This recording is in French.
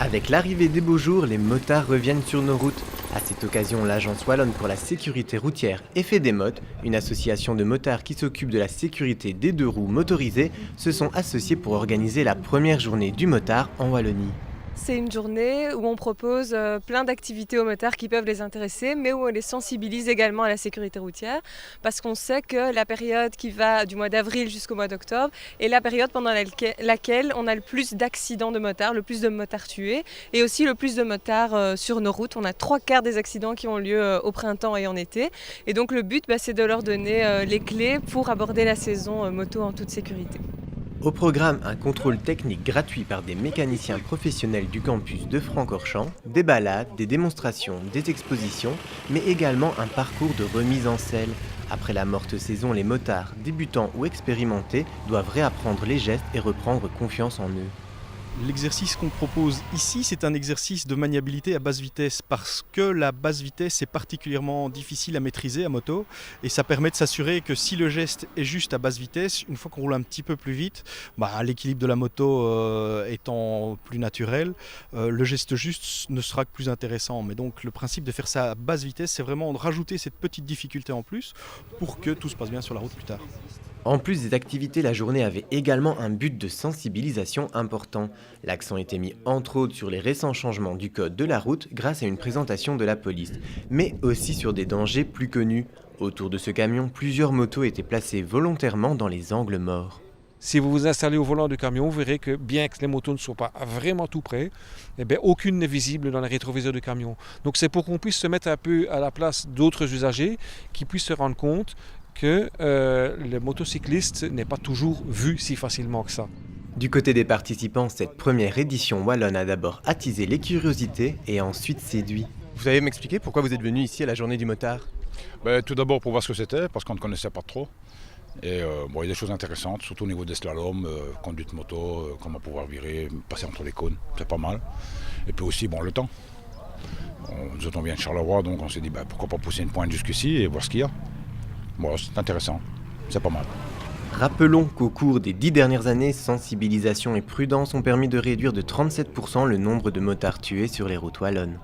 Avec l'arrivée des beaux jours, les motards reviennent sur nos routes. À cette occasion, l'Agence Wallonne pour la sécurité routière et Fédémote, une association de motards qui s'occupe de la sécurité des deux roues motorisées, se sont associés pour organiser la première journée du motard en Wallonie. C'est une journée où on propose plein d'activités aux motards qui peuvent les intéresser, mais où on les sensibilise également à la sécurité routière, parce qu'on sait que la période qui va du mois d'avril jusqu'au mois d'octobre est la période pendant laquelle on a le plus d'accidents de motards, le plus de motards tués, et aussi le plus de motards sur nos routes. On a 3/4 des accidents qui ont lieu au printemps et en été, et donc le but, c'est de leur donner les clés pour aborder la saison moto en toute sécurité. Au programme, un contrôle technique gratuit par des mécaniciens professionnels du campus de Francorchamps, des balades, des démonstrations, des expositions, mais également un parcours de remise en selle. Après la morte saison, les motards, débutants ou expérimentés, doivent réapprendre les gestes et reprendre confiance en eux. L'exercice qu'on propose ici, c'est un exercice de maniabilité à basse vitesse parce que la basse vitesse est particulièrement difficile à maîtriser à moto et ça permet de s'assurer que si le geste est juste à basse vitesse, une fois qu'on roule un petit peu plus vite, l'équilibre de la moto étant plus naturel, le geste juste ne sera que plus intéressant. Mais donc le principe de faire ça à basse vitesse, c'est vraiment de rajouter cette petite difficulté en plus pour que tout se passe bien sur la route plus tard. En plus des activités, la journée avait également un but de sensibilisation important. L'accent était mis entre autres sur les récents changements du code de la route grâce à une présentation de la police, mais aussi sur des dangers plus connus. Autour de ce camion, plusieurs motos étaient placées volontairement dans les angles morts. Si vous vous installez au volant du camion, vous verrez que bien que les motos ne soient pas vraiment tout près, aucune n'est visible dans les rétroviseurs du camion. Donc c'est pour qu'on puisse se mettre un peu à la place d'autres usagers qui puissent se rendre compte que le motocycliste n'est pas toujours vu si facilement que ça. Du côté des participants, cette première édition wallonne a d'abord attisé les curiosités et ensuite séduit. Vous allez m'expliquer pourquoi vous êtes venu ici à la journée du motard ? Tout d'abord pour voir ce que c'était, parce qu'on ne connaissait pas trop. Et il y a des choses intéressantes, surtout au niveau des slaloms, conduite moto, comment pouvoir virer, passer entre les cônes, c'est pas mal. Et puis aussi, le temps. Nous autres, on vient de Charleroi, donc on s'est dit pourquoi pas pousser une pointe jusqu'ici et voir ce qu'il y a. C'est intéressant, c'est pas mal. Rappelons qu'au cours des 10 dernières années, sensibilisation et prudence ont permis de réduire de 37% le nombre de motards tués sur les routes wallonnes.